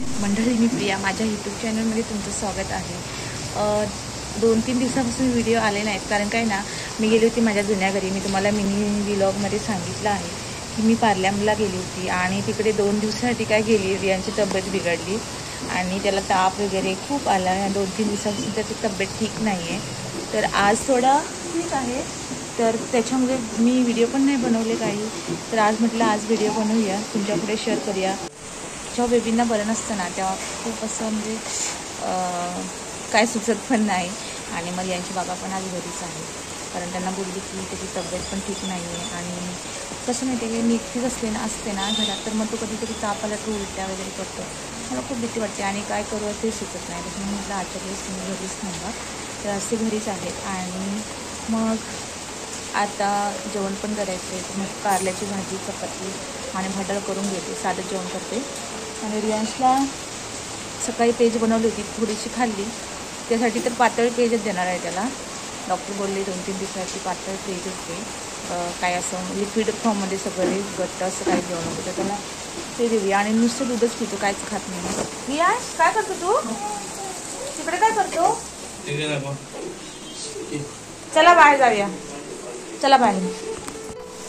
मंडळी, मी प्रिया, माझ्या यूट्यूब चॅनलमध्ये तुमचं स्वागत आहे। 2-3 दिवसापासून व्हिडिओ आले नाहीत कारण काय ना, मी गेली होती माझ्या जुन्या घरी। मी तुम्हाला मिनी व्लॉगमध्ये सांगितलं आहे की मी पार्लरला गेली होती आणि तिकडे 2 दिवसासाठी काय गेली, रियांची तब्येत बिघडली आणि त्याला ताप वगैरे खूप आला। 2-3 दिवसापासून त्याची तब्येत ठीक नाही आहे। तर आज थोडा ठीक आहे, तर त्याच्यामुळे मी व्हिडिओ पण नाही बनवले काही। तर आज म्हटलं आज व्हिडिओ बनवूया, तुमच्यापुढे शेअर करूया। जेव्हा बेबींना बरं नसतं ना, तेव्हा खूप असं म्हणजे काय सुचत पण नाही। आणि मग यांचे बाबा पण आज घरीच आहे कारण त्यांना बोलली की त्याची तब्येत पण ठीक नाही आहे। आणि कसं माहिती आहे, मी एकटीच असते ना घरात, तर मग तो कधीतरी ताप आला तो उलट्या वगैरे करतो। मला खूप भीती वाटते आणि काय करू ते सुचत नाही। त्याच्यामुळे म्हटलं आजच्या दिवस तुम्ही घरीच थांबा। तर असे घरीच आहेत आणि मग आता जेवण पण करायचं आहे। मग कारल्याची भाजी, चपाती आणि भटळ करून घेते, साधं जेवण करते। आणि रियांशला सकाळी पेज बनवली होती, थोडीशी खाल्ली, त्यासाठी तर पातळ पेजच देणार आहे त्याला। डॉक्टर बोलले 2-3 दिवसाची पातळ पेजच दे, काय असं लिक्विड फॉर्ममध्ये सगळे घट्ट असं काही देऊ नको, तर त्याला ते देऊया। आणि नुसतं दूधच पितो, काहीच खात नाही। रियांश काय करतो तू तिकडे, काय करतो? चला बाहेर जाऊया, चला बाहेर।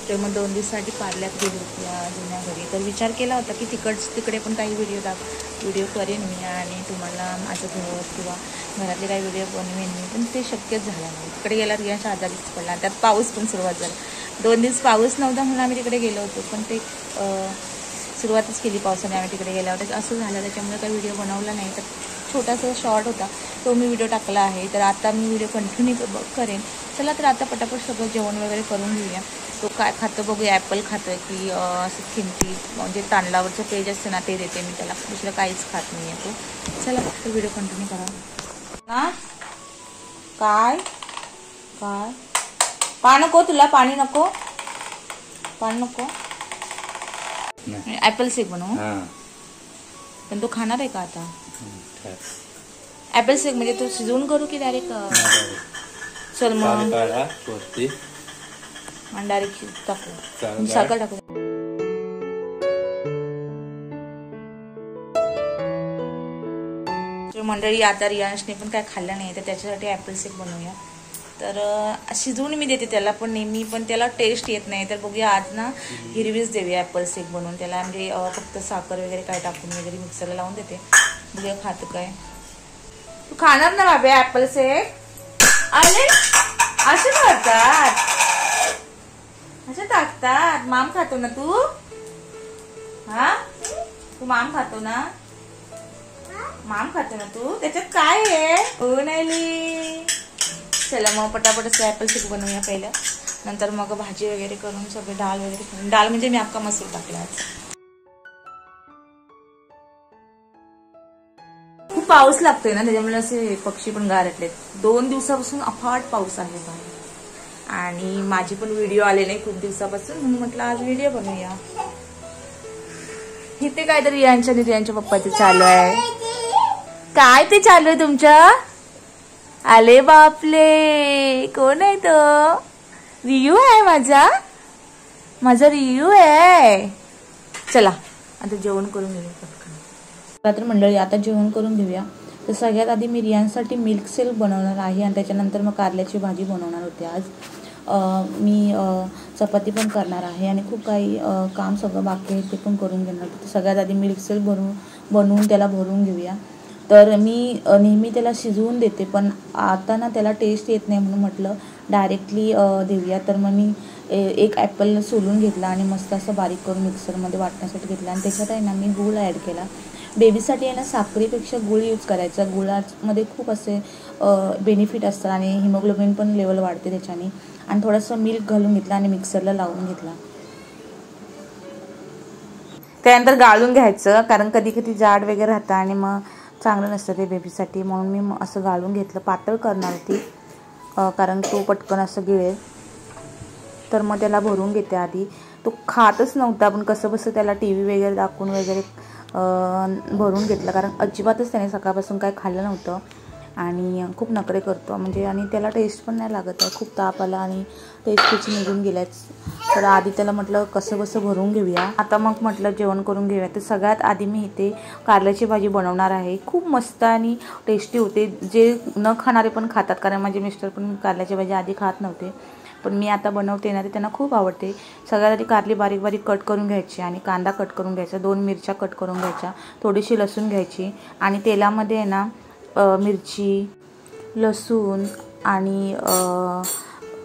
तर मग 2 दिवसासाठी पार्ल्यात गेली होती जुन्या घरी। तर विचार केला होता की तिकडे पण काही व्हिडिओ करेन मी आणि तुम्हाला माझं घर किंवा घरातले काही व्हिडिओ बनवेन मी, पण ते शक्यच झालं नाही। तिकडे गेला रियांश आजारीच पडला, त्यात पाऊस पण सुरुवात झाला। 2 दिवस पाऊस नव्हता म्हणून आम्ही तिकडे गेलो होतो, पण ते सुरुवातच केली पावसाने आम्ही तिकडे गेल्यावर, असं झालं। त्याच्यामुळे काही व्हिडिओ बनवला नाही। तर छोटासा शॉर्ट होता तो मी व्हिडिओ टाकला आहे। तर आता मी व्हिडिओ कंटिन्यू करेन। चला तर आता पटापट सगळं जेवण वगैरे करून घेऊया। तो काय खातो बघूया, ॲपल खातो की असं खिमटी म्हणजे तांदळावरचं पेज असते ना, ते देते मी त्याला, दुसरं काहीच खात नाही आहे तो। चला तर व्हिडिओ कंटिन्यू करा ना। काय काय पाणी नको तुला, पाणी नको, पाणी नको, ॲपल शेक बनवू। पण तो खाणार आहे का आता? ॲपल शेक म्हणजे तो शिजवून करू की डायरेक्ट? चल मग डायरेक्ट टाकू, साखर टाकू। मंडळी, आता रियांशने पण काय खाल्लं नाही, तर त्याच्यासाठी ॲपल शेक बनवूया। तर शिजवून मी देते त्याला, पण नेहमी पण त्याला टेस्ट येत नाही। तर बघूया आज ना हिरवीच देऊया ॲपल शेक बनवून त्याला, म्हणजे फक्त साखर वगैरे काय टाकून वगैरे मिक्सरला लावून देते, बघूया खातं काय। तू खाणार ना बाबा ॲपल शेक? अरे असे करतात, असे टाकतात। माम खातो ना तू? हा, तू माम खातो ना? माम खातो ना तू? त्याच्यात काय आहे? हो नाही। चला मग पटापट असं ॲपल शेक बनवूया पहिलं, नंतर मग भाजी वगैरे करून सगळे डाळ वगैरे करून, डाळ म्हणजे मी अख्खा मसूर टाकला। खूप पाऊस लागतोय ना, त्याच्यामुळे असे पक्षी पण गारटलेत। 2 दिवसापासून अफाट पाऊस आहे बाहेर आणि माझी पण व्हिडिओ आले नाही खूप दिवसापासून, म्हणून म्हटलं आज व्हिडिओ बनवूया। इथे काहीतरी यांच्या पप्पाचं चालू आहे। काय ते चालू आहे तुमच्या? आले बापले, कोण आहे तो? रियू आहे माझा रियू आहे। चला आता जेवण करून घेऊया पटकन। तर मंडळी, आता जेवण करून घेऊया। तर सगळ्यात आधी मी रियांसाठी मिल्क शेक बनवणार आहे आणि त्याच्यानंतर मग कारल्याची भाजी बनवणार होते आज। मी चपाती पण करणार आहे आणि खूप काही काम सगळं बाकी आहे, ते पण करून घेणार। तर सगळ्यात आधी मिल्क शेक बनवून त्याला भरून घेऊया। तर मी नेहमी त्याला शिजवून देते, पण आता ना त्याला टेस्ट येत नाही म्हणून म्हटलं डायरेक्टली देऊया। तर मग मी एक ॲपल सोलून घेतला आणि मस्त असं बारीक करून मिक्सरमध्ये वाटण्यासाठी घेतला आणि त्याच्यात आहे ना मी गूळ ॲड केला। बेबीसाठी आहे ना साखरेपेक्षा गूळ यूज करायचा, गुळामध्ये खूप असे बेनिफिट असतात आणि हिमोग्लोबिन पण लेवल वाढते त्याच्याने। आणि थोडंसं मिल्क घालून घेतलं आणि मिक्सरला लावून घेतला। त्यानंतर गाळून घ्यायचं, कारण कधी कधी जाड वगैरे राहतं आणि मग चांगलं नसतं ते बेबीसाठी, म्हणून मी असं गाळून घेतलं। पातळ करणार होती कारण तो पटकन असं गिळेल, तर मग त्याला भरून घेते आधी। तो खातच नव्हता, पण कसं बसं त्याला TV वगैरे दाखवून वगैरे भरून घेतलं, कारण अजिबातच त्याने सकाळपासून काय खाल्लं नव्हतं आणि खूप नखरे करतो म्हणजे, आणि त्याला टेस्ट पण नाही लागत आहे। खूप ताप आला आणि टेस्ट त्याची निघून गेल्याच। तर आधी त्याला म्हटलं कसं भरून घेऊया. आता मग म्हटलं जेवण करून घेऊया. तर सगळ्यात आधी मी इथे कारल्याची भाजी बनवणार आहे. खूप मस्त आणि टेस्टी होते. जे न खाणारे पण खातात, कारण माझे मिस्टर पण कारल्याची भाजी आधी खात नव्हते, पण मी आता बनवते ना, ते त्यांना खूप आवडते. सगळ्यात आधी कारली बारीक बारीक कट करून घ्यायची आणि कांदा कट करून घ्यायचा, 2 मिरच्या कट करून घ्यायच्या, थोडीशी लसूण घ्यायची आणि तेलामध्ये आहे ना मिरची, लसूण आणि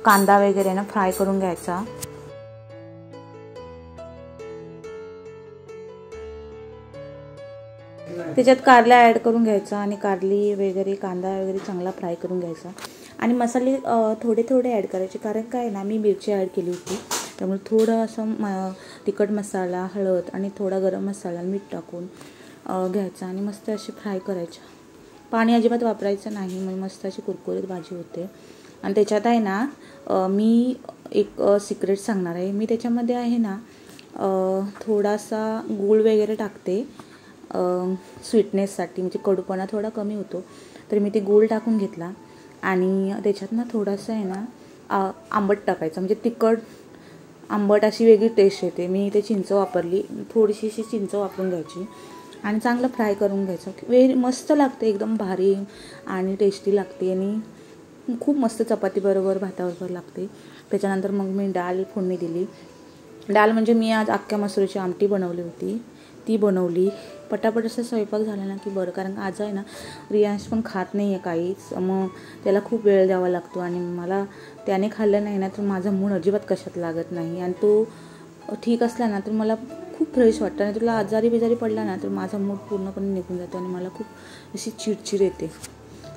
कांदा वगैरे ना फ्राय करून घ्यायचा. त्याच्यात कारला ॲड करून घ्यायचा आणि कारली वगैरे कांदा वगैरे चांगला फ्राय करून घ्यायचा. आणि मसाले थोडे थोडे ॲड करायचे, कारण काय ना मी मिरची ॲड केली होती, त्यामुळे थोडं असं तिखट मसाला, हळद आणि थोडा गरम मसाला, मीठ टाकून घ्यायचा आणि मस्त अशी फ्राय करायच्या. पाणी अजिबात वापरायचं नाही, म्हणजे मस्त अशी कुरकुरीत भाजी होते. आणि त्याच्यात आहे ना मी एक सिक्रेट सांगणार आहे. मी त्याच्यामध्ये आहे ना थोडासा गूळ वगैरे टाकते स्वीटनेससाठी, म्हणजे कडूपणा थोडा कमी होतो. तर मी ते गूळ टाकून घेतला आणि त्याच्यात ना थोडासा आहे ना आंबट टाकायचं, म्हणजे तिखट आंबट अशी वेगळी टेस्ट येते. मी इथे चिंच वापरली, थोडीशी चिंच वापरून घ्यायची आणि चांगलं फ्राय करून घ्यायचं. मस्त लागते, एकदम भारी आणि टेस्टी लागते आणि खूप मस्त चपातीबरोबर भाताबरोबर लागते. त्याच्यानंतर मग मी डाळ फोडणी दिली. डाळ म्हणजे मी आज अख्ख्या मसूरची आमटी बनवली होती, ती बनवली. पटापट असं स्वयंपाक झाला ना की बरं, कारण आज आहे ना रियांश पण खात नाही आहे काहीच, मग त्याला खूप वेळ द्यावा लागतो आणि मला त्याने खाल्लं नाही ना तर माझा मूड अजिबात कशात लागत नाही. आणि तो ठीक असला ना तर मला खूप फ्रेश वाटतं, आणि तुला आजारी बिजारी पडला ना तर माझा मूड पूर्णपणे निघून जातो आणि मला खूप अशी चिडचिड येते.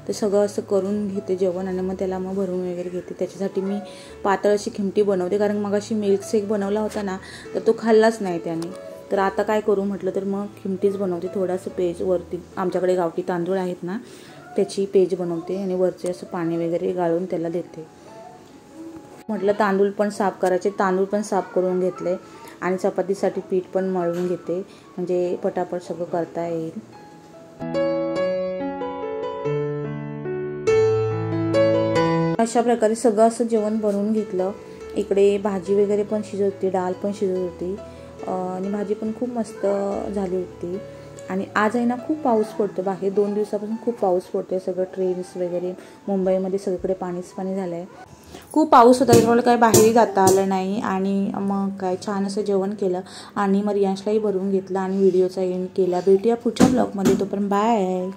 ते सगळं असं करून घेते जेवण आणि मग त्याला मग भरून वगैरे घेते. त्याच्यासाठी मी पातळ अशी खिमटी बनवते, कारण मग अशी मिल्कशेक बनवला होता ना तर तो खाल्लाच नाही त्याने. तर आता काय करू म्हटलं तर मग खिमटीच बनवते. थोडंसं पेज वरती, आमच्याकडे गावठी तांदूळ आहेत ना त्याची पेज बनवते आणि वरचे असं पाणी वगैरे गाळून त्याला देते. म्हटलं तांदूळ पण साफ करायचे, तांदूळ पण साफ करून घेतले आणि चपातीसाठी पीठ पण मळून घेते, म्हणजे पटापट सगळं करता येईल. अशा प्रकारे सगळं असं जेवण बनवून घेतलं. इकडे भाजी वगैरे पण शिजत होती, डाळ पण शिजत होती आणि भाजी पण खूप मस्त झाली होती. आणि आज आहे ना खूप पाऊस पडतो बाहेर, 2 दिवसापासून खूप पाऊस पडतो. सगळं ट्रेन्स वगैरे मुंबईमध्ये सगळीकडे पाणीच पाणी झालं आहे. खूप पाऊस होता, त्यामुळे काय बाहेरही जाता आलं नाही. आणि मग काय छान असं जेवण केलं आणि मग रियांशलाही भरून घेतलं आणि व्हिडिओचा एंड केला. भेटूया पुढच्या ब्लॉगमध्ये, तोपर्यंत बाय.